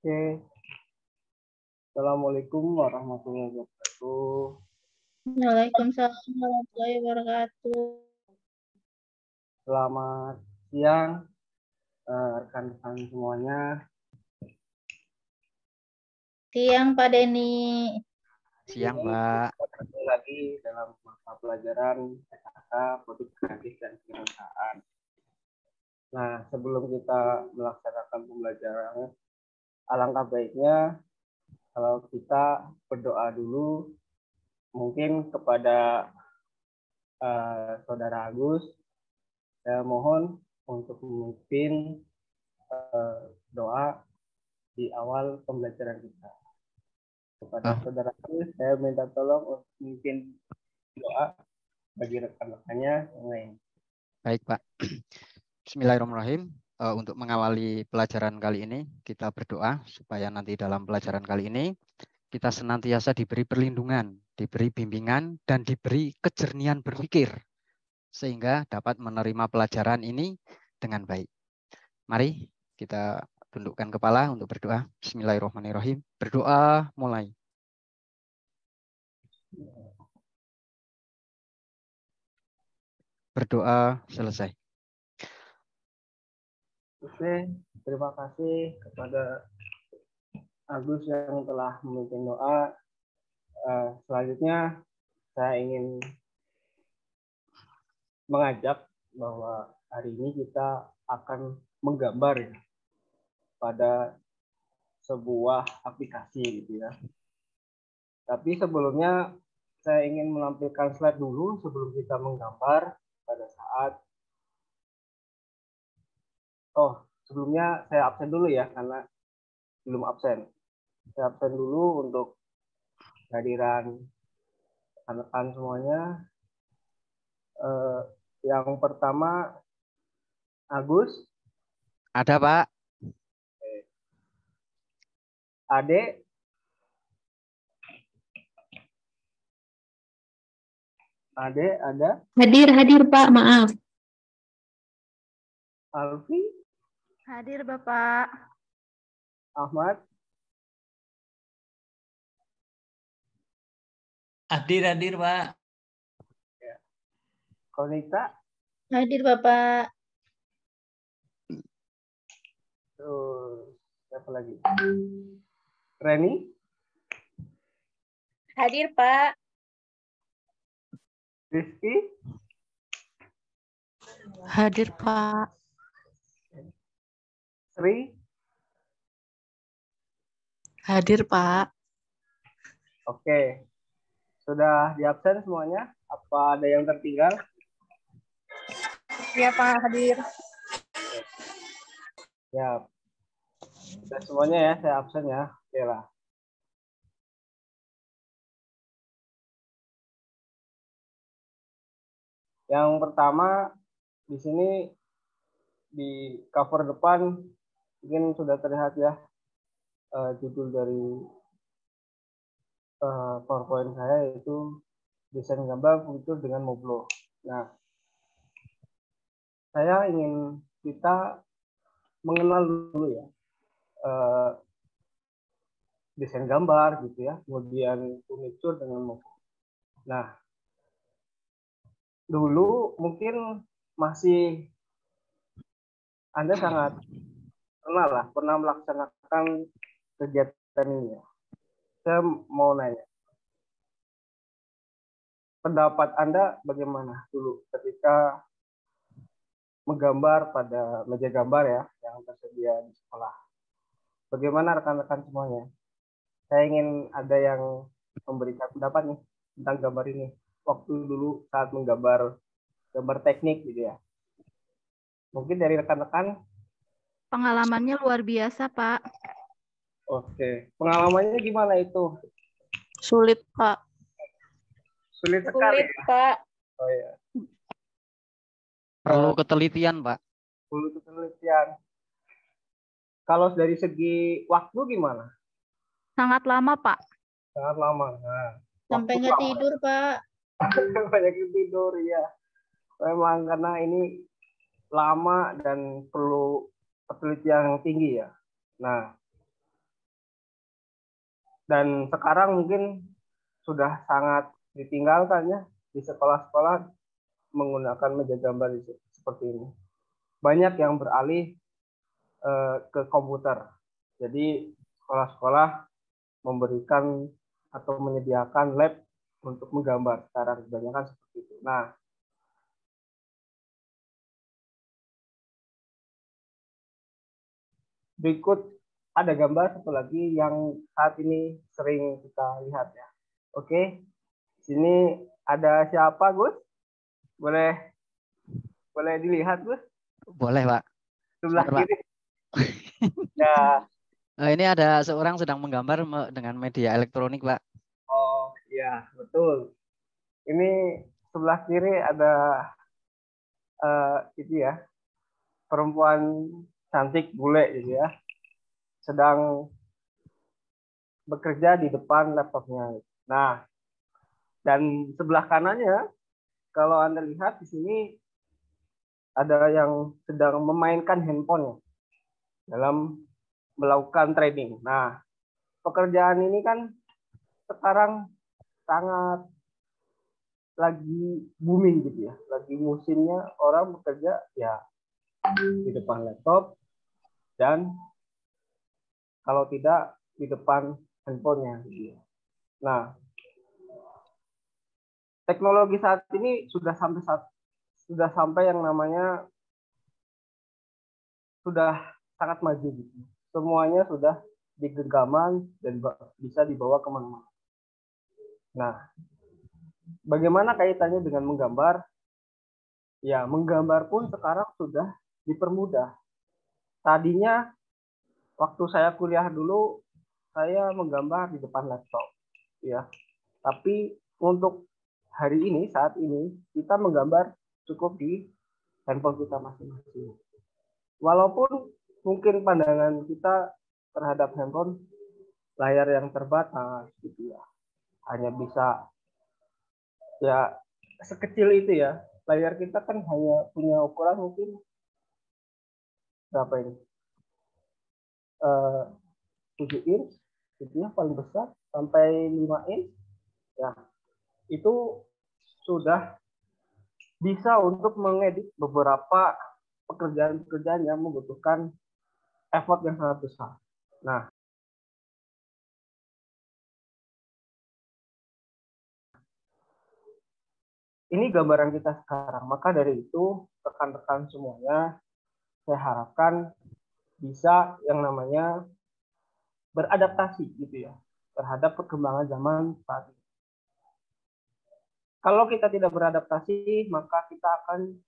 Oke. Assalamualaikum warahmatullahi wabarakatuh. Waalaikumsalam warahmatullahi wabarakatuh. Selamat siang rekan-rekan semuanya. Siang Pak Denny. Siang Mbak. Ketemu lagi dalam mata pelajaran PKK, Produk Kreatif dan Kewirausahaan. Nah, sebelum kita melaksanakan pembelajaran, alangkah baiknya kalau kita berdoa dulu, mungkin kepada Saudara Agus. Saya mohon untuk memimpin doa di awal pembelajaran kita. Kepada Saudara Agus, saya minta tolong untuk memimpin doa bagi rekan-rekannya yang lain. Baik Pak. Bismillahirrahmanirrahim. Untuk mengawali pelajaran kali ini, kita berdoa supaya nanti dalam pelajaran kali ini kita senantiasa diberi perlindungan, diberi bimbingan, dan diberi kejernihan berpikir sehingga dapat menerima pelajaran ini dengan baik. Mari kita tundukkan kepala untuk berdoa. Bismillahirrahmanirrahim. Berdoa mulai. Berdoa selesai. Oke, terima kasih kepada Agus yang telah memimpin doa. Selanjutnya saya ingin mengajak bahwa hari ini kita akan menggambar ya, pada sebuah aplikasi gitu ya. Tapi sebelumnya saya ingin menampilkan slide dulu sebelum kita menggambar pada saat sebelumnya saya absen dulu ya karena belum absen. Saya absen dulu untuk kehadiran rekan-rekan semuanya. Yang pertama Agus. Ada Pak. Ade. Ade ada? Hadir Pak, maaf. Alfi. Hadir Bapak. Ahmad. Hadir Pak. Ya. Konita. Hadir Bapak. Terus siapa lagi? Reni. Hadir Pak. Rizky. Hadir Pak. Sri. Hadir Pak. Oke. Sudah diabsen semuanya? Apa ada yang tertinggal? Iya Pak, hadir. Ya. Sudah semuanya ya, saya absen ya. Oke lah. Yang pertama di sini di cover depan mungkin sudah terlihat ya judul dari PowerPoint saya yaitu desain gambar fitur dengan Moblo. Nah, saya ingin kita mengenal dulu ya desain gambar gitu ya, kemudian fitur dengan Moblo. Nah, dulu mungkin masih Anda sangat pernah melaksanakan kegiatan ini ya. Saya mau nanya, pendapat Anda bagaimana dulu ketika menggambar pada meja gambar ya yang tersedia di sekolah? Bagaimana rekan-rekan semuanya? Saya ingin ada yang memberikan pendapat nih tentang gambar ini. Waktu dulu saat menggambar gambar teknik gitu ya. Mungkin dari rekan-rekan. Pengalamannya luar biasa Pak. Oke, pengalamannya gimana itu? Sulit Pak. Sulit sekali. Sulit Pak. Oh ya. Perlu ketelitian Pak. Perlu ketelitian. Kalau dari segi waktu gimana? Sangat lama Pak. Sangat lama. Nah, sampai nggak tidur Pak. Banyak tidur ya. Memang karena ini lama dan perlu ketelitian yang tinggi ya. Nah, Dan sekarang mungkin sudah sangat ditinggalkan ya di sekolah-sekolah menggunakan meja gambar seperti ini. Banyak yang beralih ke komputer. Jadi sekolah-sekolah memberikan atau menyediakan lab untuk menggambar sekarang kebanyakan seperti itu. Nah, berikut ada gambar satu lagi yang saat ini sering kita lihat ya. Oke, sini ada siapa, Gus? Boleh dilihat, Gus? Boleh, Pak. Sebelah Sebentar, Pak. kiri. Ya. Ini ada seorang sedang menggambar dengan media elektronik, Pak. Oh, iya, betul. Ini sebelah kiri ada itu ya, perempuan cantik bule gitu ya, sedang bekerja di depan laptopnya. Nah, dan sebelah kanannya, kalau Anda lihat di sini ada yang sedang memainkan handphone dalam melakukan trading. Nah, pekerjaan ini kan sekarang sangat lagi booming gitu ya, lagi musimnya orang bekerja ya di depan laptop dan kalau tidak di depan handphonenya. Nah, teknologi saat ini sudah sampai yang namanya sudah sangat maju gitu. Semuanya sudah di genggaman dan bisa dibawa kemana-mana. Nah, bagaimana kaitannya dengan menggambar? Ya, menggambar pun sekarang sudah dipermudah. Tadinya waktu saya kuliah dulu, saya menggambar di depan laptop, ya. Tapi untuk hari ini, saat ini, kita menggambar cukup di handphone kita masing-masing. Walaupun mungkin pandangan kita terhadap handphone layar yang terbatas, gitu ya, hanya bisa ya sekecil itu ya. Layar kita kan hanya punya ukuran mungkin berapa ini? 7 inch, gitu ya, paling besar sampai 5 inch, ya itu sudah bisa untuk mengedit beberapa pekerjaan-pekerjaan yang membutuhkan effort yang sangat besar. Nah, ini gambaran kita sekarang. Maka dari itu, rekan-rekan semuanya, saya harapkan bisa yang namanya beradaptasi gitu ya terhadap perkembangan zaman saat ini. Kalau kita tidak beradaptasi, maka kita akan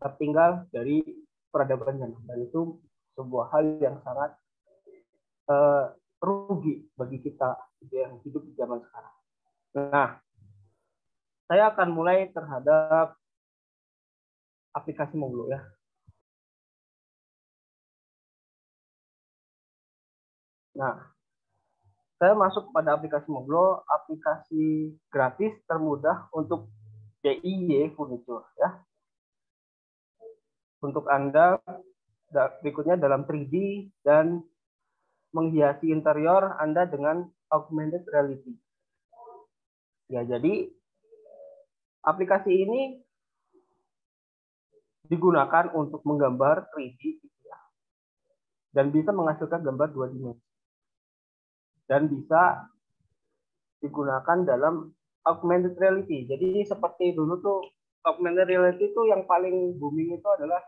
tertinggal dari peradaban zaman. Dan itu sebuah hal yang sangat rugi bagi kita yang hidup di zaman sekarang. Nah, saya akan mulai terhadap aplikasi Moglo ya. Nah, saya masuk pada aplikasi Moglo, aplikasi gratis termudah untuk DIY furniture ya. Untuk Anda berikutnya dalam 3D dan menghiasi interior Anda dengan augmented reality. Ya, jadi aplikasi ini digunakan untuk menggambar 3D ya, dan bisa menghasilkan gambar 2 dimensi. Dan bisa digunakan dalam augmented reality. Jadi seperti dulu tuh augmented reality itu yang paling booming itu adalah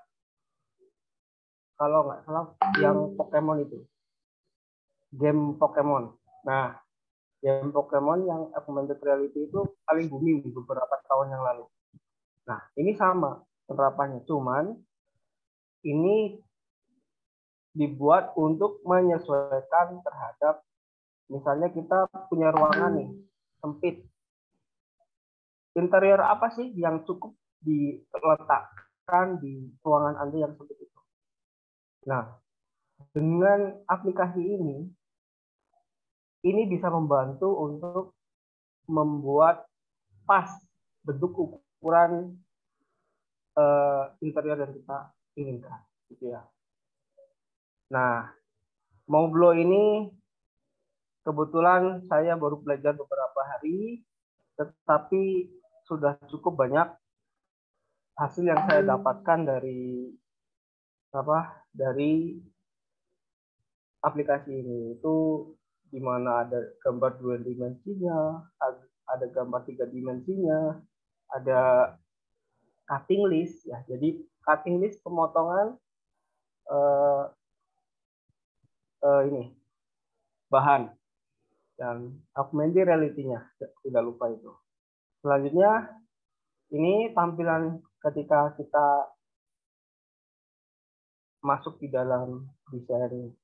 kalau nggak salah yang Pokemon itu. Game Pokemon. Nah, game Pokemon yang augmented reality itu paling booming beberapa tahun yang lalu. Nah, ini sama penerapannya. Cuman ini dibuat untuk menyesuaikan terhadap misalnya kita punya ruangan nih, sempit. Interior apa sih yang cukup diletakkan di ruangan Anda yang sempit itu? Nah, dengan aplikasi ini bisa membantu untuk membuat pas bentuk ukuran interior yang kita inginkan, gitu ya. Nah, Moglo ini kebetulan saya baru belajar beberapa hari, tetapi sudah cukup banyak hasil yang saya dapatkan dari aplikasi ini. Itu di mana ada gambar 2 dimensinya, ada gambar 3 dimensinya, ada cutting list ya. Jadi cutting list pemotongan ini bahan, dan augmented reality-nya tidak lupa itu. Selanjutnya ini tampilan ketika kita masuk di dalam desain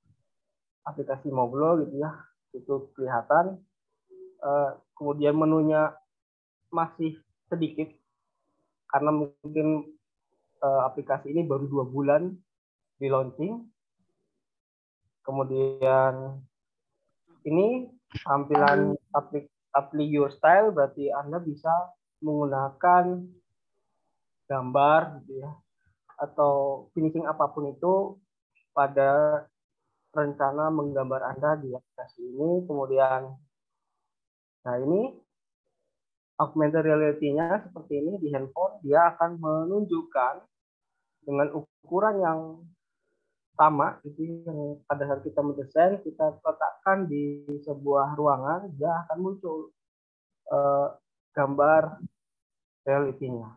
aplikasi Moblo gitu ya, itu kelihatan. Kemudian menunya masih sedikit karena mungkin aplikasi ini baru 2 bulan di launching. Kemudian ini tampilan apply your style, berarti Anda bisa menggunakan gambar gitu ya, atau finishing apapun itu pada rencana menggambar Anda di aplikasi ini. Kemudian, nah ini augmented reality-nya seperti ini di handphone, dia akan menunjukkan dengan ukuran yang sama, itu yang pada saat kita mendesain, kita letakkan di sebuah ruangan, dia akan muncul gambar reality-nya,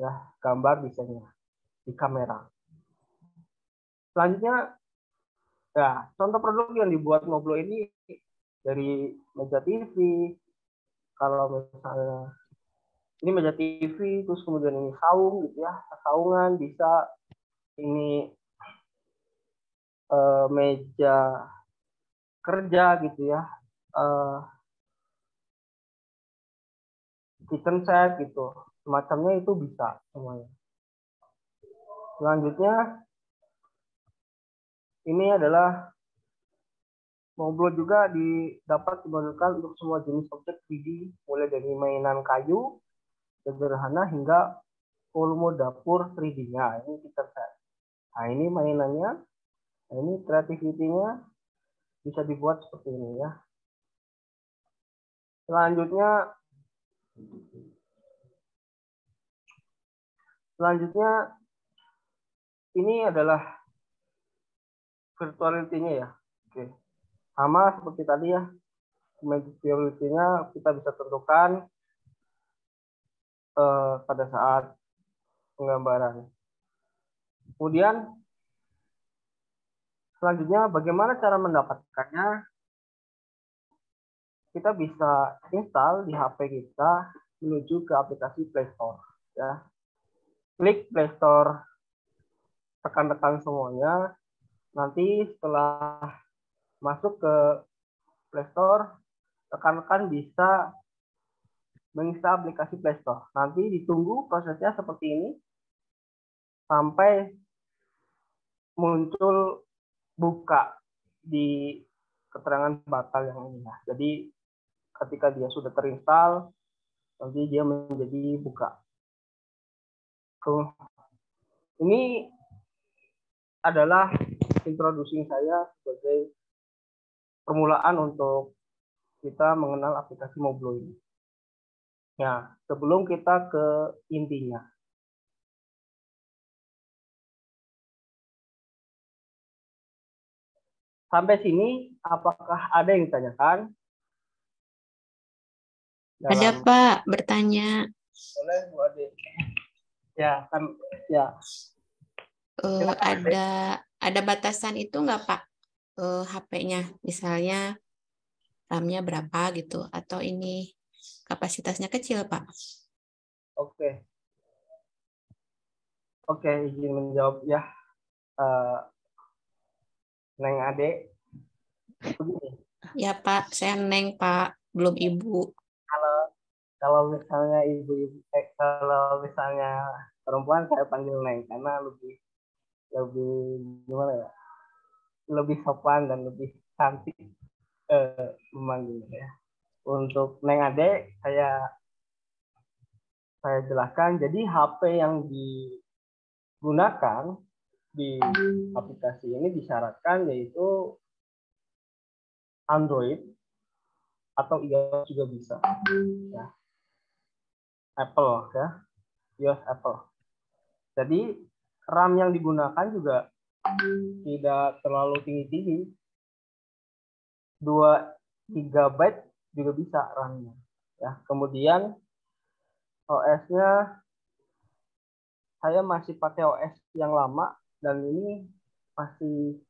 ya, gambar desainnya di kamera. Selanjutnya, ya, contoh produk yang dibuat Moblo ini dari meja TV. Kalau misalnya ini meja TV, terus kemudian ini saung gitu ya, saungan bisa, ini meja kerja gitu ya, kitchen set gitu, semacamnya itu bisa semuanya. Selanjutnya ini adalah Moblo juga dapat digunakan untuk semua jenis objek 3D, mulai dari mainan kayu sederhana hingga volume dapur 3D-nya. Ini kitchen set. Nah, ini mainannya. Nah, ini creativity-nya bisa dibuat seperti ini ya. Selanjutnya ini adalah virtuality-nya ya. Oke. Sama seperti tadi ya. Virtuality-nya kita bisa tentukan pada saat penggambaran. Kemudian selanjutnya bagaimana cara mendapatkannya? Kita bisa install di HP kita menuju ke aplikasi Play Store ya. Klik Play Store, tekan-tekan semuanya. Nanti setelah masuk ke Play Store, rekan-rekan bisa menginstal aplikasi Play Store. Nanti ditunggu prosesnya seperti ini sampai muncul buka di keterangan batal yang ini. Jadi ketika dia sudah terinstall, nanti dia menjadi buka. Ini adalah introducing saya sebagai permulaan untuk kita mengenal aplikasi Moblo ini. Ya, sebelum kita ke intinya. Sampai sini, apakah ada yang ditanyakan? Ada Pak, bertanya. Boleh, Bu Ade. Ya, kan, ya. Ada batasan itu nggak Pak? HP-nya, misalnya RAM-nya berapa gitu, atau ini kapasitasnya kecil Pak? Oke, izin menjawab ya, Neng Ade. Begini. Ya Pak, saya Neng Pak, belum Ibu. Kalau misalnya ibu-ibu, kalau misalnya perempuan saya panggil Neng karena lebih gimana ya? Lebih sopan dan lebih cantik memanggilnya ya. Untuk Neng Ade saya jelaskan. Jadi HP yang digunakan di aplikasi ini disyaratkan yaitu Android atau iOS juga bisa. Ya. Apple ya, iOS Apple. Jadi RAM yang digunakan juga tidak terlalu tinggi-tinggi. 2 GB juga bisa RAM-nya. Ya, kemudian OS-nya saya masih pakai OS yang lama dan ini masih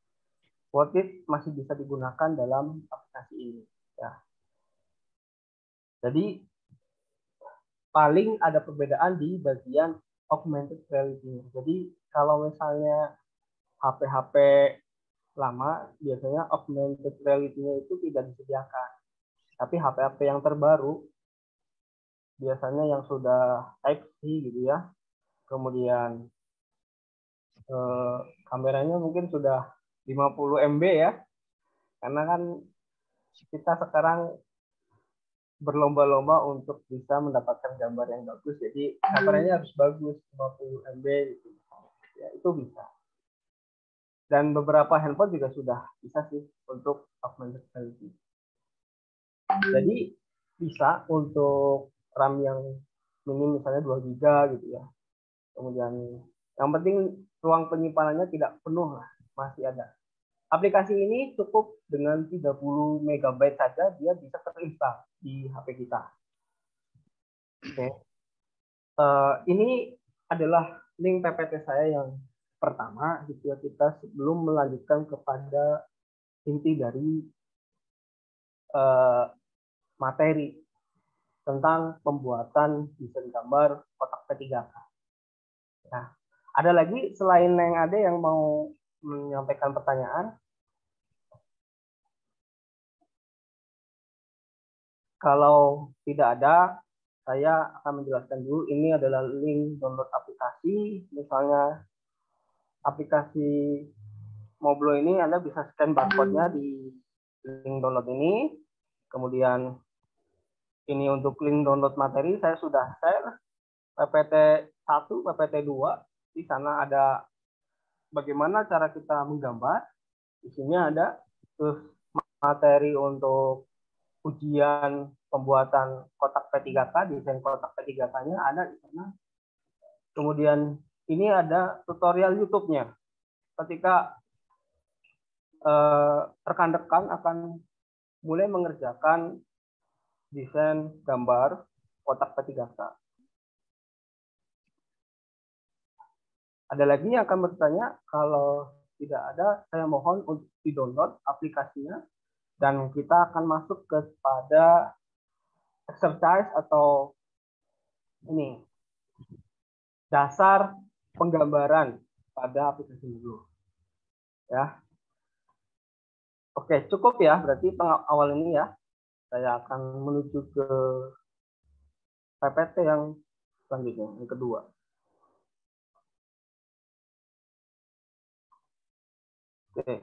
worth it, masih bisa digunakan dalam aplikasi ini. Ya. Jadi paling ada perbedaan di bagian augmented reality. Jadi kalau misalnya HP-HP lama biasanya augmented reality-nya itu tidak disediakan. Tapi HP-HP yang terbaru biasanya yang sudah Type-C gitu ya. Kemudian kameranya mungkin sudah 50 MB ya. Karena kan kita sekarang berlomba-lomba untuk bisa mendapatkan gambar yang bagus. Jadi kameranya harus bagus 50 MB gitu. Ya, itu bisa. Dan beberapa handphone juga sudah bisa sih untuk augmented reality. Jadi bisa untuk RAM yang minim misalnya 2 GB gitu ya. Kemudian yang penting ruang penyimpanannya tidak penuh lah, masih ada. Aplikasi ini cukup dengan 30 MB saja dia bisa terinstal di HP kita. Oke. Ini adalah link PPT saya yang pertama gitu ya, kita sebelum melanjutkan kepada inti dari materi tentang pembuatan desain gambar kotak P3K. Nah, ada lagi selain yang ada yang mau menyampaikan pertanyaan? Kalau tidak ada, saya akan menjelaskan dulu. Ini adalah link download aplikasi. Misalnya aplikasi Moblo ini Anda bisa scan barcode-nya di link download ini. Kemudian ini untuk link download materi saya sudah share. PPT 1, PPT 2. Di sana ada bagaimana cara kita menggambar. Di sini ada terus materi untuk ujian pembuatan kotak P3K, desain kotak P3K-nya ada di sana. Kemudian ini ada tutorial YouTube-nya. Ketika rekan-rekan akan mulai mengerjakan desain gambar kotak P3K. Ada lagi yang akan bertanya, kalau tidak ada, saya mohon untuk di-download aplikasinya dan kita akan masuk kepada exercise atau ini dasar penggambaran pada aplikasi Moblo. Ya. Oke, cukup ya berarti awal ini ya. Saya akan menuju ke PPT yang selanjutnya, yang kedua. Oke.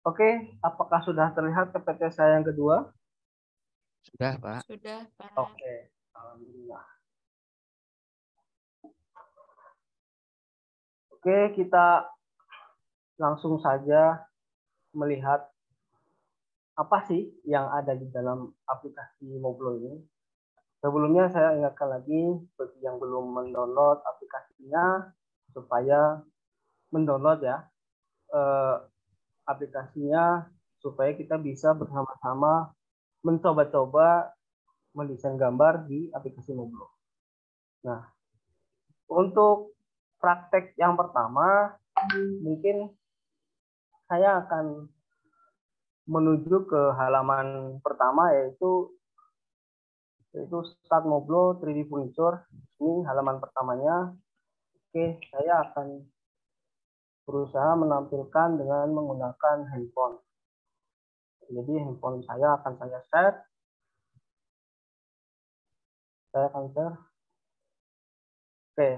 Oke, apakah sudah terlihat PPT saya yang kedua? Sudah, Pak. Sudah, Pak. Oke, alhamdulillah. Oke, kita langsung saja melihat apa sih yang ada di dalam aplikasi Moblo ini. Sebelumnya saya ingatkan lagi bagi yang belum mendownload aplikasinya supaya mendownload ya aplikasinya supaya kita bisa bersama-sama mencoba-coba mendesain gambar di aplikasi Moblo. Nah, untuk praktek yang pertama mungkin saya akan menuju ke halaman pertama yaitu Start Moblo 3D Furniture. Ini halaman pertamanya. Oke, saya akan berusaha menampilkan dengan menggunakan handphone. Jadi handphone saya akan saya share. Saya akan share. Oke,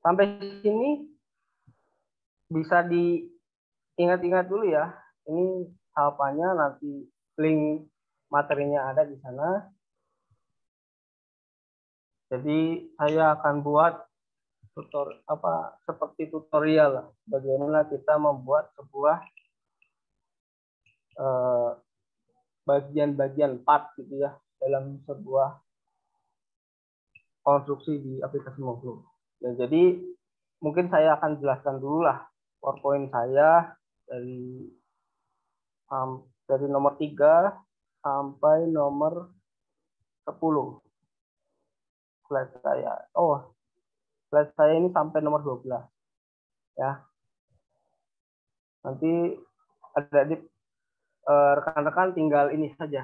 sampai sini bisa diingat-ingat dulu ya. Ini tahapannya, nanti link materinya ada di sana. Jadi saya akan buat seperti tutorial lah, bagaimana kita membuat sebuah bagian-bagian part gitu ya dalam sebuah konstruksi di aplikasi Mogo. Ya, jadi mungkin saya akan jelaskan dulu lah PowerPoint saya dari nomor 3 sampai nomor 10 slide saya. Slide saya ini sampai nomor 12 ya. Nanti adik-adik rekan-rekan tinggal ini saja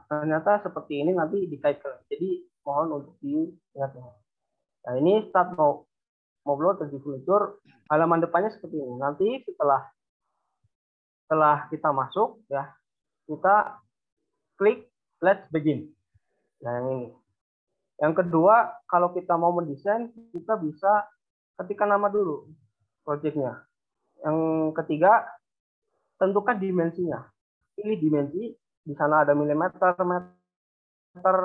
ternyata seperti ini nanti dikaitkan. Jadi mohon untuk diingat-ingat. Nah, ini start Moblo 3D Furniture, halaman depannya seperti ini. Nanti setelah kita masuk ya, kita klik let's begin. Nah, yang ini. Yang kedua, kalau kita mau mendesain, kita bisa ketikkan nama dulu projectnya. Yang ketiga, tentukan dimensinya. Pilih dimensi, di sana ada milimeter, meter,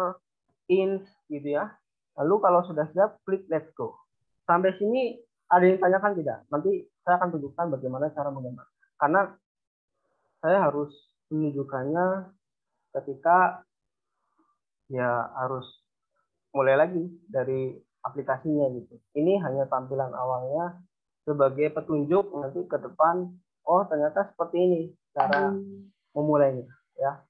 inch, gitu ya. Lalu kalau sudah siap, klik let's go. Sampai sini ada yang tanyakan tidak? Nanti saya akan tunjukkan bagaimana cara menggambar. Karena saya harus menunjukkannya ketika ya harus mulai lagi dari aplikasinya gitu. Ini hanya tampilan awalnya sebagai petunjuk nanti ke depan. Oh, ternyata seperti ini cara memulainya ya.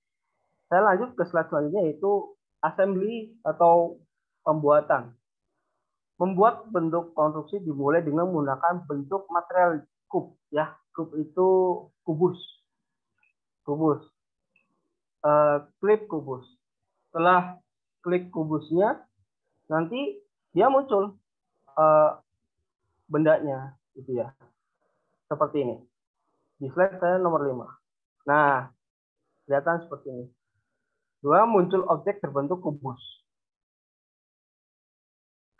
Saya lanjut ke slide selanjutnya, yaitu assembly atau pembuatan. Membuat bentuk konstruksi dimulai dengan menggunakan bentuk material kub ya. Kub itu kubus. Klik kubus. Setelah klik kubusnya, nanti dia muncul bendanya gitu ya. Seperti ini. Di slide saya nomor 5. Nah, kelihatan seperti ini. 2, muncul objek berbentuk kubus.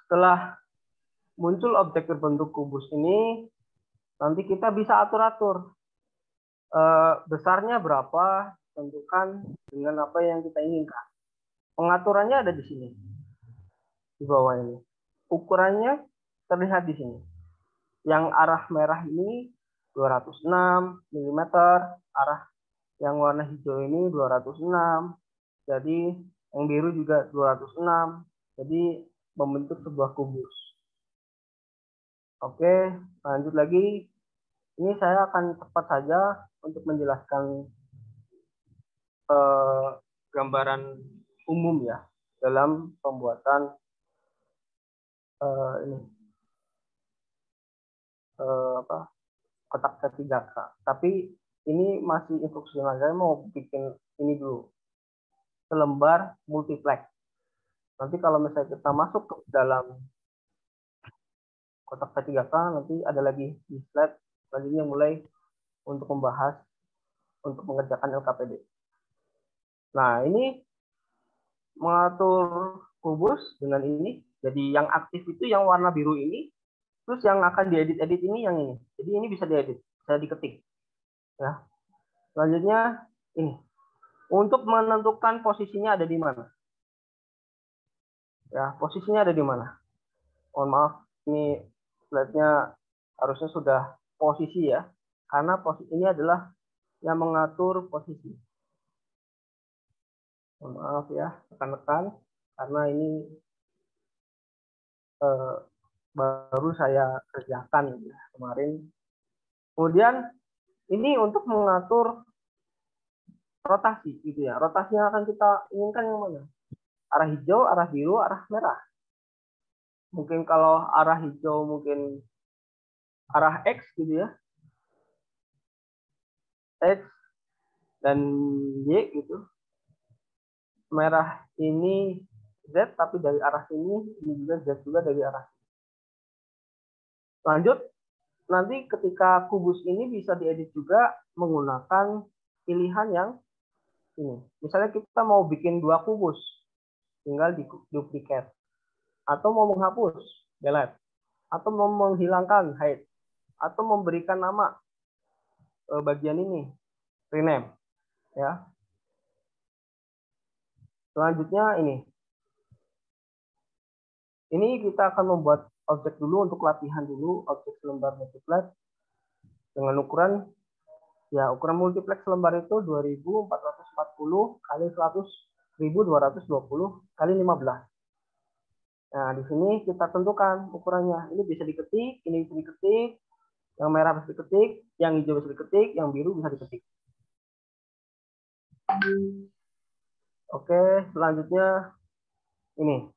Setelah muncul objek berbentuk kubus ini, nanti kita bisa atur-atur. Besarnya berapa, tentukan dengan apa yang kita inginkan. Pengaturannya ada di sini. Di bawah ini. Ukurannya terlihat di sini. Yang arah merah ini 206 mm, arah yang warna hijau ini 206. Jadi yang biru juga 206. Jadi membentuk sebuah kubus. Oke, lanjut lagi. Ini saya akan cepat saja untuk menjelaskan gambaran umum ya dalam pembuatan kotak T3K. Tapi ini masih instruksional. Saya mau bikin ini dulu. Selembar multiplex. Nanti kalau misalnya kita masuk ke dalam kotak T3K, nanti ada lagi di slide selanjutnya mulai untuk membahas untuk mengerjakan LKPD. Nah, ini mengatur kubus dengan ini. Jadi yang aktif itu yang warna biru ini, terus yang akan diedit-edit ini yang ini. Jadi ini bisa diedit, bisa diketik. Ya. Selanjutnya ini. Untuk menentukan posisinya ada di mana. Ya, posisinya ada di mana. Mohon maaf, ini slide-nya harusnya sudah posisi ya. Karena posisi ini adalah yang mengatur posisi. Mohon maaf ya, rekan-rekan, karena ini baru saya kerjakan ya, kemarin. Kemudian ini untuk mengatur rotasi gitu ya. Rotasi yang akan kita inginkan yang mana? Arah hijau, arah biru, arah merah. Mungkin kalau arah hijau mungkin arah X gitu ya. X dan Y gitu. Merah ini Z tapi dari arah sini, ini juga Z juga dari arah sini. Lanjut, nanti ketika kubus ini bisa diedit juga menggunakan pilihan yang ini. Misalnya kita mau bikin 2 kubus, tinggal di duplicate. Atau mau menghapus, delete. Atau mau menghilangkan, hide. Atau memberikan nama bagian ini, rename. Ya. Selanjutnya ini. Ini kita akan membuat objek dulu untuk latihan dulu, objek selembar multiplex dengan ukuran ukuran multiplex selembar itu 2440 kali 100.220 kali 15. Nah, di sini kita tentukan ukurannya. Ini bisa diketik, ini bisa diketik, yang merah bisa diketik, yang hijau bisa diketik, yang biru bisa diketik. Oke, selanjutnya ini.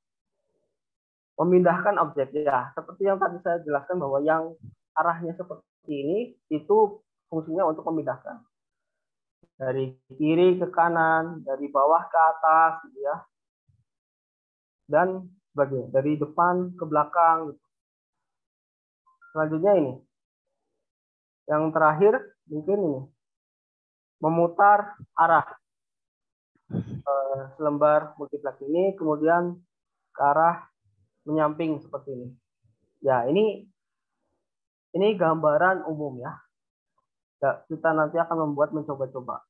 Memindahkan objek ya. Seperti yang tadi saya jelaskan bahwa yang arahnya seperti ini itu fungsinya untuk memindahkan. Dari kiri ke kanan, dari bawah ke atas gitu ya. Dan sebagainya, dari depan ke belakang gitu. Selanjutnya ini. Yang terakhir mungkin ini. Memutar arah selembar multiplex ini kemudian ke arah menyamping seperti ini. Ya, ini gambaran umum ya. Kita nanti akan membuat mencoba-coba.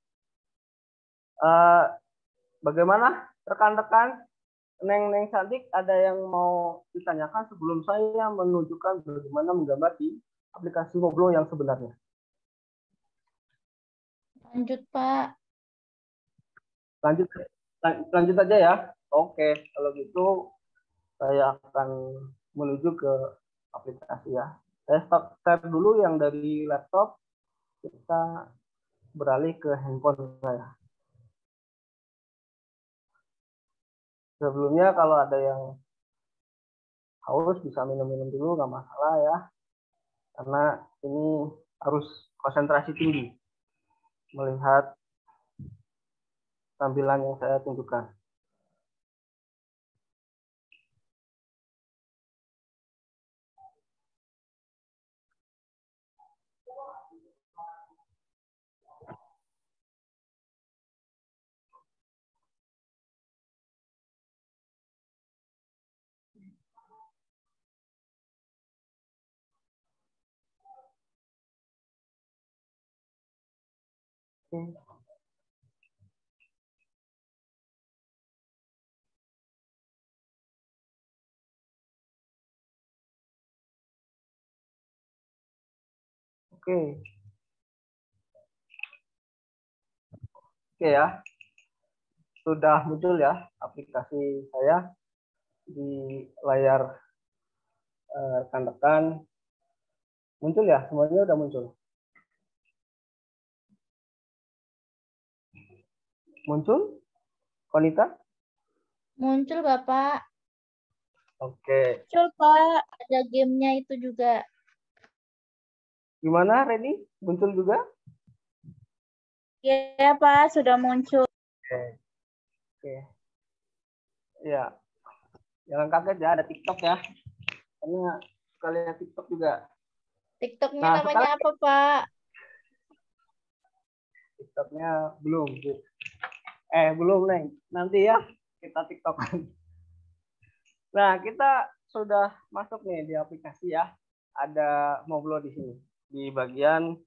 Bagaimana rekan-rekan? Neng cantik, ada yang mau ditanyakan sebelum saya menunjukkan bagaimana menggambar di aplikasi Moblo yang sebenarnya? Lanjut, Pak. Lanjut aja ya. Oke, kalau gitu saya akan menuju ke aplikasi ya. Saya start dulu yang dari laptop, kita beralih ke handphone saya. Sebelumnya kalau ada yang haus bisa minum-minum dulu, nggak masalah ya. Karena ini harus konsentrasi tinggi melihat tampilan yang saya tunjukkan. Oke ya, sudah muncul ya aplikasi saya di layar rekan-rekan. Muncul ya, semuanya udah muncul. Muncul, Konita? Muncul, Bapak. Oke. Muncul, Pak. Ada gamenya itu juga. Gimana, Reni? Muncul juga? Iya, Pak. Sudah muncul. Oke. Ya, jangan kaget ya, ada TikTok ya. Karena suka lihat TikTok juga. TikToknya namanya apa, Pak? TikToknya belum, Bu. Belum, Neng. Nanti ya kita TikTokan. Nah, kita sudah masuk nih di aplikasi ya. Ada Moblo di sini. Di bagian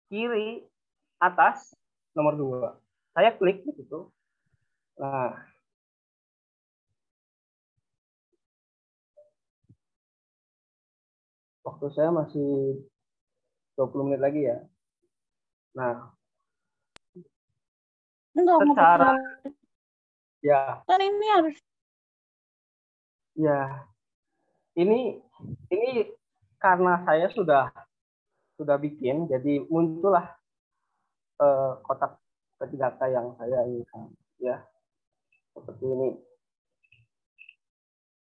kiri atas nomor 2. Saya klik di situ. Nah, waktu saya masih 20 menit lagi ya. Nah, secara ya. Kan ini harus. Ya, ini karena saya sudah bikin, jadi muncullah kotak data yang saya inginkan, ya seperti ini.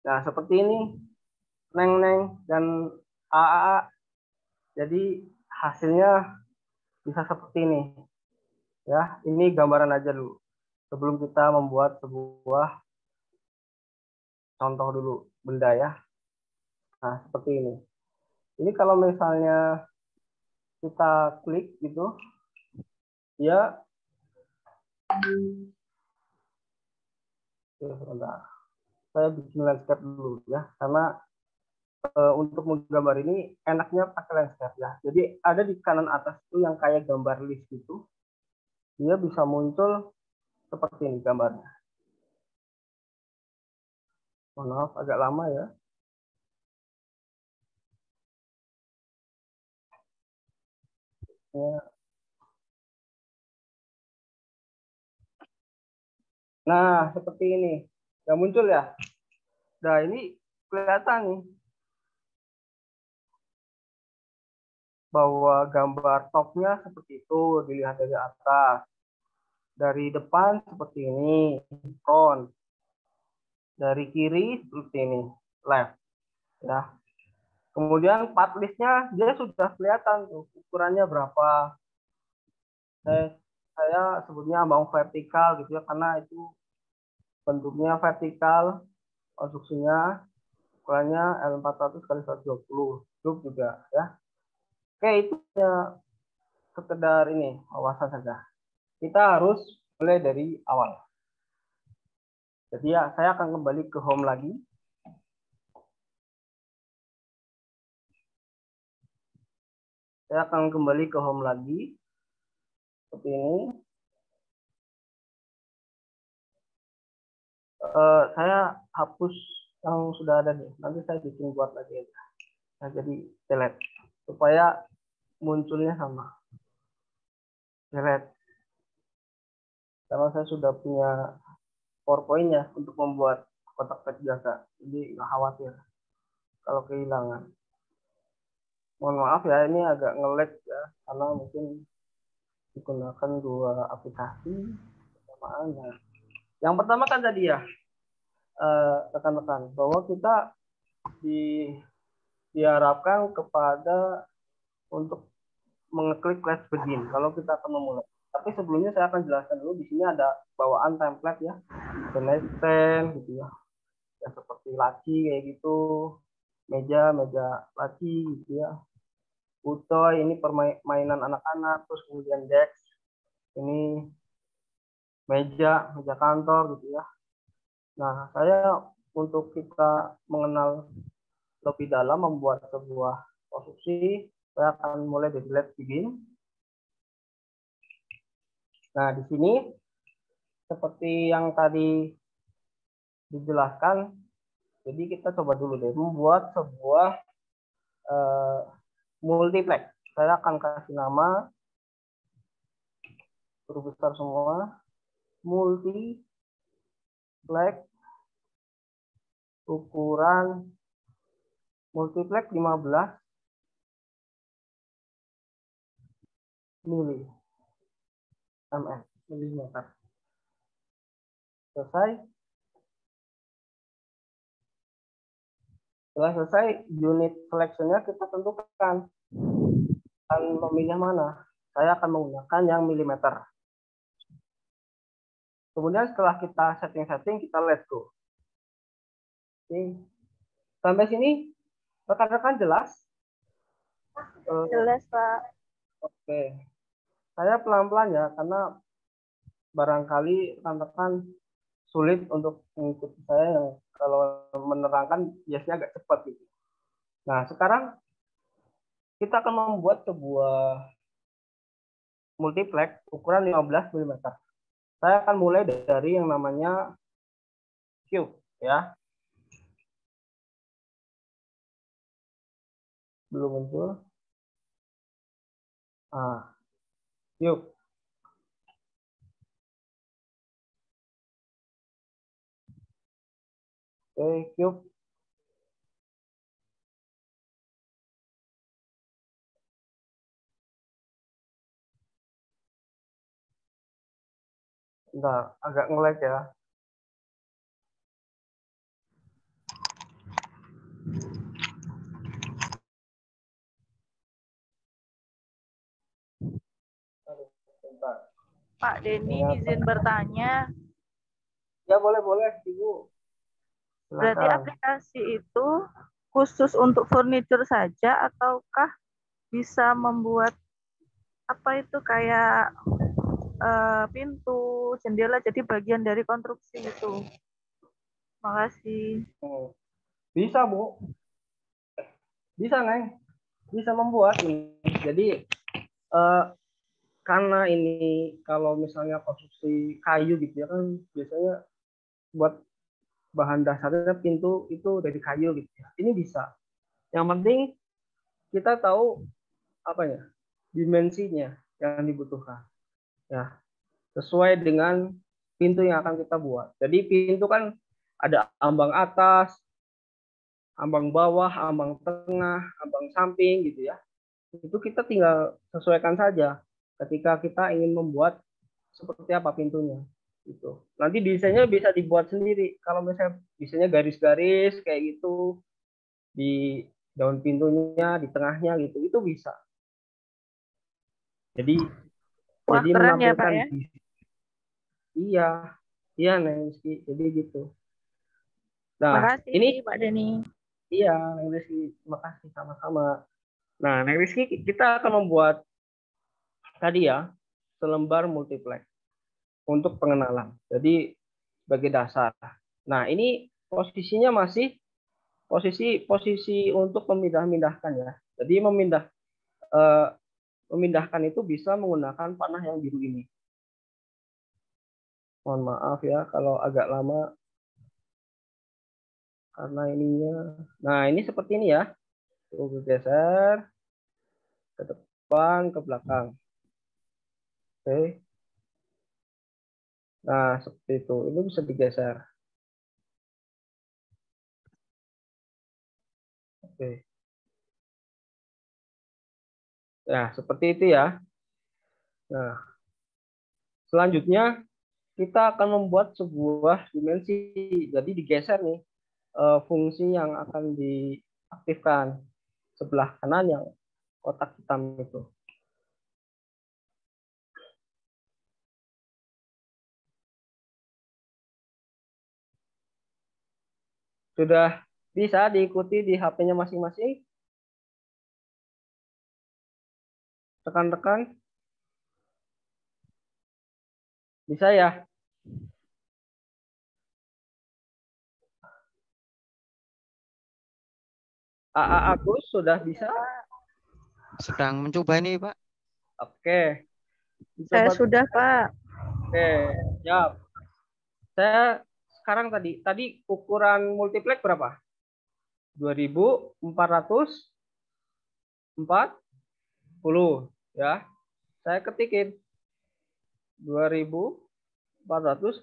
Nah, seperti ini, Neng dan AAA. Jadi hasilnya bisa seperti ini, ya. Ini gambaran aja dulu, sebelum kita membuat sebuah contoh dulu benda ya. Nah, seperti ini. Ini kalau misalnya kita klik gitu, ya. Sebentar. Saya bikin landscape dulu ya, karena untuk menggambar ini enaknya pakai landscape ya. Jadi ada di kanan atas itu yang kayak gambar list gitu, dia bisa muncul seperti ini gambarnya. Mohon maaf agak lama ya. Nah, seperti ini. Udah muncul ya? Nah, ini kelihatan nih bahwa gambar topnya seperti itu dilihat dari atas. Dari depan seperti ini, front. Dari kiri seperti ini, left. Ya. Kemudian part listnya dia sudah kelihatan tuh ukurannya berapa. Saya sebutnya mau vertikal gitu ya, karena itu bentuknya vertikal, konstruksinya ukurannya L400 x 120 cube juga ya. Oke, itu ya sekedar ini wawasan saja. Kita harus mulai dari awal. Jadi ya, saya akan kembali ke home lagi. Saya akan kembali ke home lagi. Seperti ini. Saya hapus yang sudah ada nih. Nanti saya bikin buat lagi aja. Nah, jadi delete. Supaya munculnya sama. Delete. Karena saya sudah punya PowerPoint-nya untuk membuat kotak teks biasa. Jadi nggak khawatir kalau kehilangan. Mohon maaf ya, ini agak nge-lag ya, karena mungkin digunakan dua aplikasi bersamaan. Nah, yang pertama kan tadi ya, rekan-rekan, bahwa kita diharapkan kepada untuk mengeklik Let's Begin kalau kita akan memulai. Tapi sebelumnya saya akan jelaskan dulu, di sini ada bawaan template ya, stand gitu ya, ya seperti laci kayak gitu, meja laci gitu ya. Utoy ini permainan anak-anak, terus kemudian desk ini meja kantor gitu ya. Nah, saya untuk kita mengenal lebih dalam membuat sebuah konstruksi, saya akan mulai dari Let's Begin. Nah, di sini seperti yang tadi dijelaskan, jadi kita coba dulu deh membuat sebuah multiplex. Saya akan kasih nama huruf besar semua, multiplex ukuran multiplex 15 milimeter. Selesai. Setelah selesai, unit selection-nya kita tentukan. Akan memilih mana? Saya akan menggunakan yang milimeter. Kemudian setelah kita setting-setting, kita let's go. Oke. Sampai sini, rekan-rekan jelas? Jelas, Pak. Oke. Saya pelan-pelan ya, karena barangkali rekan-rekan sulit untuk mengikuti saya yang kalau menerangkan biasanya agak cepat gitu. Nah, sekarang kita akan membuat sebuah multiplex ukuran 15 mm. Saya akan mulai dari yang namanya cube ya. Belum muncul. Cube. Oke, cube. Bentar, agak nge-lag ya. Bentar. Pak Denny izin bertanya. Ya, boleh, Ibu. Berarti Silakan. aplikasi itu khusus untuk furniture saja ataukah bisa membuat apa itu kayak pintu, jendela jadi bagian dari konstruksi itu? Makasih. Bisa, Bu. Bisa, Neng. Bisa membuat ini. Jadi karena ini kalau misalnya konstruksi kayu gitu ya kan biasanya buat bahan dasarnya pintu itu dari kayu gitu ya. Ini bisa. Yang penting kita tahu apa ya, dimensinya yang dibutuhkan. Ya, sesuai dengan pintu yang akan kita buat. Jadi pintu kan ada ambang atas, ambang bawah, ambang tengah, ambang samping gitu ya. Itu kita tinggal sesuaikan saja ketika kita ingin membuat seperti apa pintunya. Gitu. Nanti desainnya bisa dibuat sendiri. Kalau misalnya desainnya garis-garis kayak gitu di daun pintunya, di tengahnya gitu, itu bisa. Jadi Wah, jadi keren ya, Pak menampilkan ya. iya, iya Neng Rizky. Jadi gitu. Nah, ini Makasih, Pak Denny. iya Neng Rizky, terima kasih sama-sama. Nah, Neng Rizky, kita akan membuat tadi ya selembar multiplex untuk pengenalan. Jadi sebagai dasar. Nah, ini posisinya masih posisi untuk memindah-mindahkan ya. Jadi memindahkan itu bisa menggunakan panah yang biru ini. Mohon maaf ya kalau agak lama karena ininya. Nah, ini seperti ini ya. Tuh, bergeser ke depan, ke belakang. Oke. Nah, seperti itu. Ini bisa digeser. Oke. Nah, seperti itu ya. Nah, selanjutnya kita akan membuat sebuah dimensi. Jadi digeser nih fungsi yang akan diaktifkan sebelah kanan yang kotak hitam itu. Sudah bisa diikuti di HP-nya masing-masing? Rekan-rekan? Bisa ya? AA Agus sudah bisa? Sedang mencoba ini, Pak. Oke. Saya Coba. sudah, Pak. Oke, siap. Saya sekarang tadi ukuran multiplex berapa? 2440 ya. Saya ketikin 2440.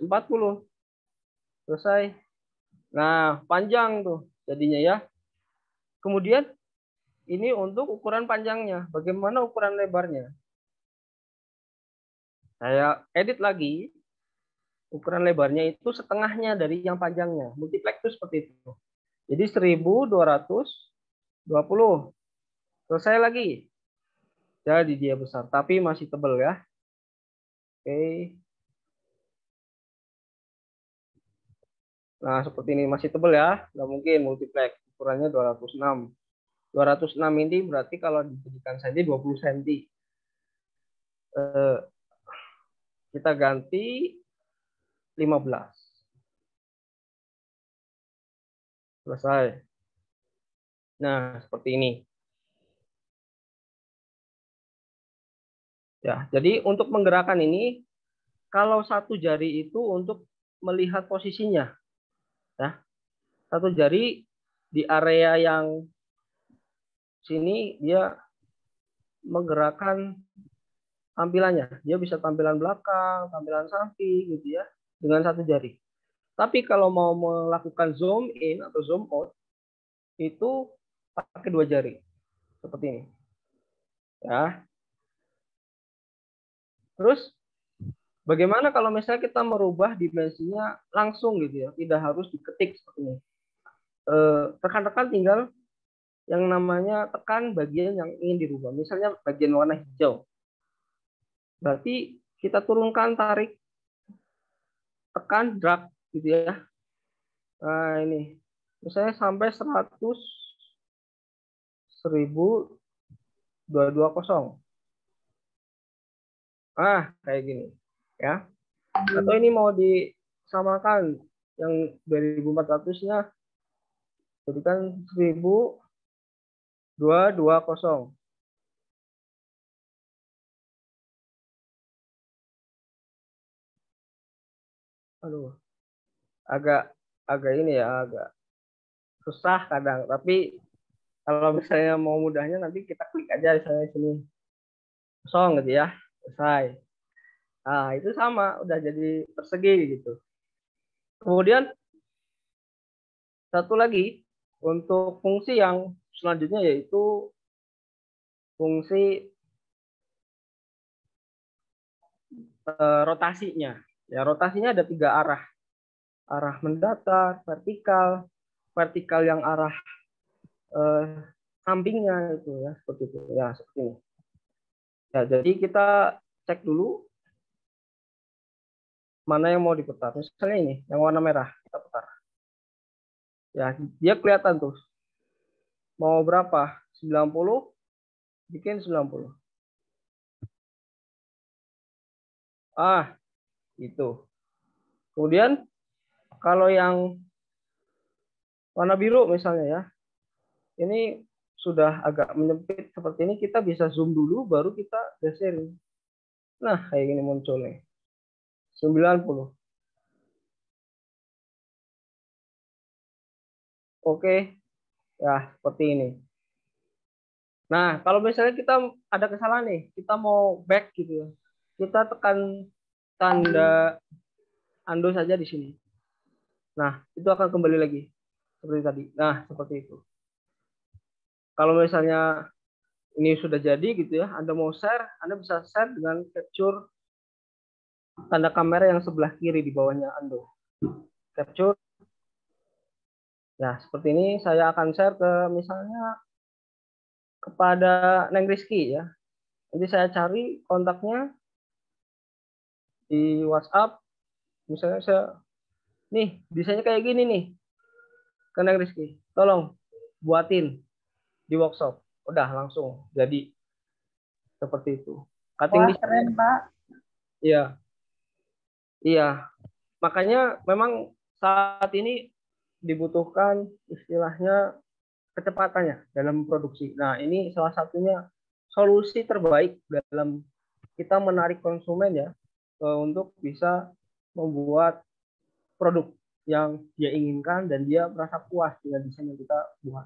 Selesai. Nah, panjang tuh jadinya ya. Kemudian ini untuk ukuran panjangnya. Bagaimana ukuran lebarnya? Saya edit lagi. Ukuran lebarnya itu setengahnya dari yang panjangnya. Multiplex itu seperti itu. Jadi 1220. Selesai lagi. Jadi dia besar, tapi masih tebal ya. Oke. Nah, seperti ini masih tebal ya. Nggak mungkin multiplex. Ukurannya 206. 206 ini berarti kalau dijadikan cm 20 cm. Kita ganti 15. Selesai. Nah, seperti ini. Ya, jadi untuk menggerakkan ini, kalau satu jari itu untuk melihat posisinya. Ya, satu jari di area yang sini dia menggerakkan tampilannya. Dia bisa tampilan belakang, tampilan samping gitu ya, dengan satu jari. Tapi kalau mau melakukan zoom in atau zoom out, itu pakai dua jari. Seperti ini. Ya. Terus bagaimana kalau misalnya kita merubah dimensinya langsung gitu ya, tidak harus diketik seperti ini. Rekan-rekan tinggal yang namanya tekan bagian yang ingin dirubah. Misalnya bagian warna hijau. Berarti kita turunkan, tarik, tekan, drag gitu ya. Nah ini. Misalnya sampai 100.220. Kayak gini. Ya. Atau ini mau disamakan yang 2400-nya jadikan 1.220. Aduh, agak agak ini ya, agak susah kadang. Tapi kalau misalnya mau mudahnya nanti kita klik aja misalnya sini kosong gitu ya, selesai. Nah itu sama, udah jadi persegi gitu. Kemudian satu lagi untuk fungsi yang selanjutnya yaitu fungsi rotasinya. Ya rotasinya ada 3 arah. Arah mendatar, vertikal, vertikal yang arah sampingnya itu ya seperti itu ya seperti ini. Ya jadi kita cek dulu mana yang mau diputar. Misalnya ini yang warna merah kita putar. Ya dia kelihatan tuh mau berapa 90 bikin 90. Itu. Kemudian kalau yang warna biru misalnya ya, ini sudah agak menyempit seperti ini, kita bisa zoom dulu baru kita geserin. Nah, kayak gini muncul nih. 90. Oke. Ya, seperti ini. Nah, kalau misalnya kita ada kesalahan nih, kita mau back gitu ya. Kita tekan tanda undo saja di sini. Nah, itu akan kembali lagi seperti tadi. Nah, seperti itu. Kalau misalnya ini sudah jadi gitu ya, Anda mau share, Anda bisa share dengan capture tanda kamera yang sebelah kiri di bawahnya undo. Capture. Ya, seperti ini saya akan share ke misalnya kepada Neng Rizky ya. Nanti saya cari kontaknya di WhatsApp. Misalnya saya, nih desainnya kayak gini nih. Ke Neng Rizky, tolong buatin di workshop. Udah langsung jadi seperti itu. Cutting Wah, design. keren, Pak. Iya. Iya. Makanya memang saat ini dibutuhkan istilahnya kecepatannya dalam produksi. Nah, ini salah satunya solusi terbaik dalam kita menarik konsumen ya untuk bisa membuat produk yang dia inginkan dan dia merasa puas dengan desain yang kita buat.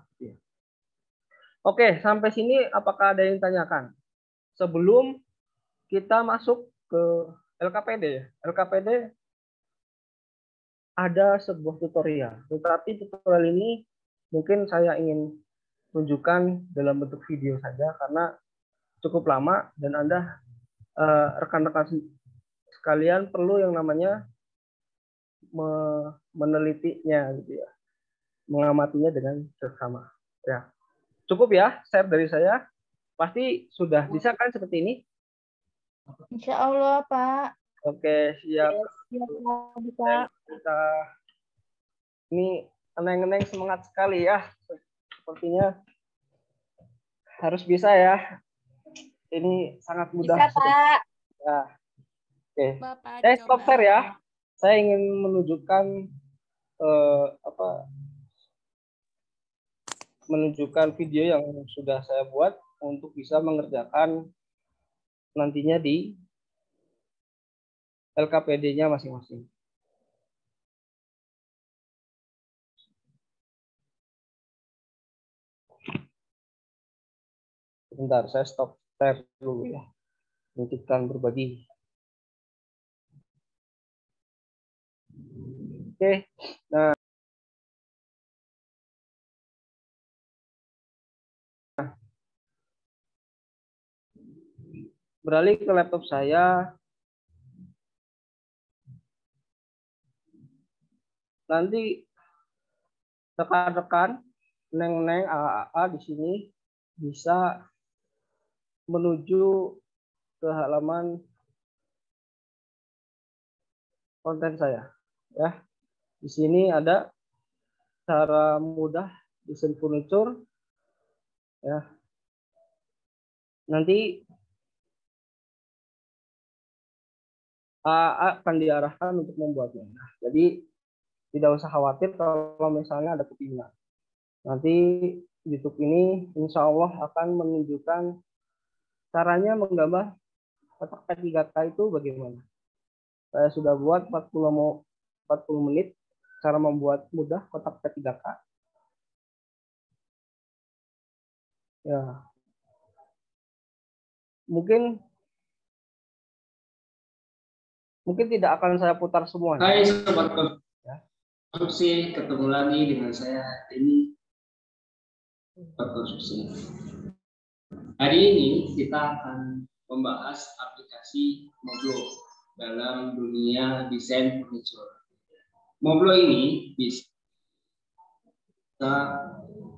Oke, sampai sini apakah ada yang ditanyakan? Sebelum kita masuk ke LKPD ya. LKPD ada sebuah tutorial, tetapi tutorial ini mungkin saya ingin tunjukkan dalam bentuk video saja karena cukup lama dan Anda rekan-rekan sekalian perlu yang namanya menelitinya gitu ya, mengamatinya dengan seksama. Ya, cukup ya share dari saya. Pasti sudah bisa kan seperti ini? Insya Allah, Pak. Oke, siap. Siap, bisa. Kita ini eneng-eneng semangat sekali ya. Sepertinya harus bisa ya. Ini sangat mudah. Bisa, Pak. Ya. Oke. Bapak Saya stop dicoba. share ya. Saya ingin menunjukkan menunjukkan video yang sudah saya buat untuk bisa mengerjakan nantinya di LKPD-nya masing-masing. Sebentar, saya stop share dulu ya. Hentikan berbagi. Oke. Nah, beralih ke laptop saya. Nanti rekan-rekan neng-neng AAA di sini bisa menuju ke halaman konten saya. Ya, di sini ada cara mudah desain furniture. Ya, nanti AA akan diarahkan untuk membuatnya. Nah, jadi tidak usah khawatir kalau misalnya ada kebingungan. Nanti YouTube ini insya Allah akan menunjukkan caranya menggambar kotak P3K itu bagaimana. Saya sudah buat 40 menit cara membuat mudah kotak P3K. Ya. Mungkin tidak akan saya putar semuanya. Hai sobat Ya. konstruksi, ketemu lagi dengan saya ini sobat konstruksi. Hari ini kita akan membahas aplikasi Moblo dalam dunia desain furniture. Moblo ini bisa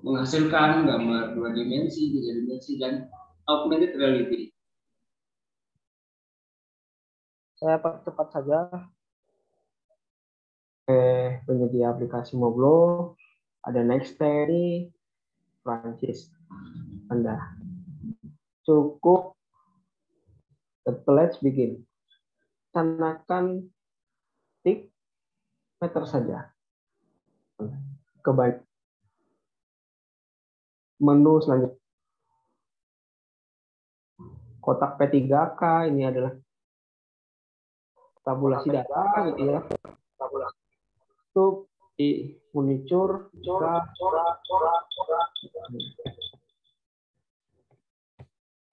menghasilkan gambar 2 dimensi, 3 dimensi, dan augmented reality. Saya percepat saja. Penyedia aplikasi Moblo ada Nextery, Prancis. Anda cukup let's begin. Tanakan tik meter saja. Kebaik. Menu selanjutnya. Kotak P3K ini adalah tabulasi data gitu ya. Tabulasi itu di furniture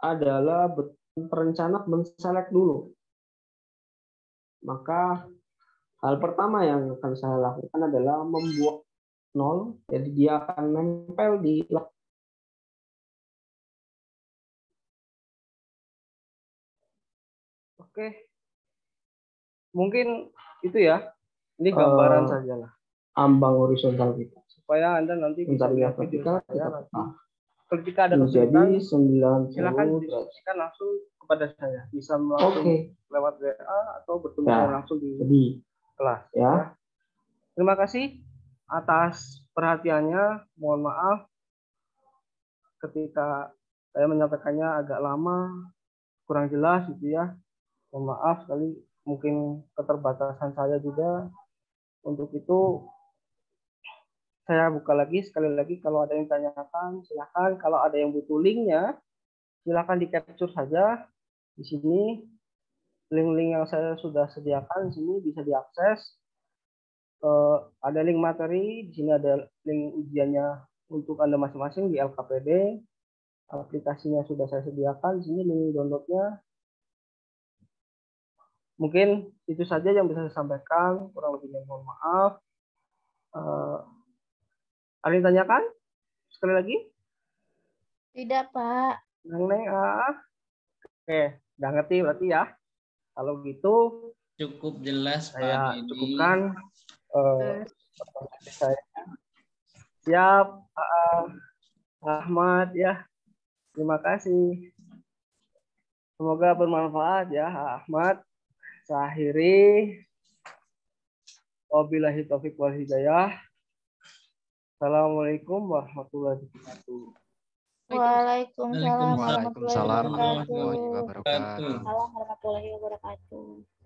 adalah perencana menselect dulu. Maka hal pertama yang akan saya lakukan adalah membuat 0, jadi dia akan nempel di lock. Oke. Mungkin itu ya. Ini gambaran saja lah. Ambang horizontal kita. Supaya Anda nanti bisa lihat video saya nanti. Ketika ada kesulitan, silakan diskusikan langsung kepada saya. Bisa langsung lewat WA atau bertemu saya langsung di kelas. Ya. Terima kasih atas perhatiannya. Mohon maaf ketika saya menyampaikannya agak lama, kurang jelas gitu ya. Mohon maaf sekali, mungkin keterbatasan saya juga. Untuk itu saya buka lagi sekali lagi, kalau ada yang tanyakan silakan. Kalau ada yang butuh linknya silakan di capture saja di sini. Link-link yang saya sudah sediakan di sini bisa diakses. Ada link materi di sini, ada link ujiannya untuk Anda masing-masing di LKPD. Aplikasinya sudah saya sediakan di sini, link downloadnya. Mungkin itu saja yang bisa saya sampaikan, kurang lebihnya mohon maaf. Ada yang tanyakan? Sekali lagi? Tidak, Pak. Neng, Oke, udah ngerti berarti ya. Kalau gitu, Cukup jelas saya Pak Dedi. cukupkan. Saya siap, Ahmad ya. Terima kasih. Semoga bermanfaat ya, Ahmad. Saya akhiri. Wabillahi taufiq wal hidayah. Assalamualaikum warahmatullahi wabarakatuh. Waalaikumsalam Waalaikumsalam warahmatullahi warahmatullahi wabarakatuh. wabarakatuh. Waalaikumsalam warahmatullahi wabarakatuh.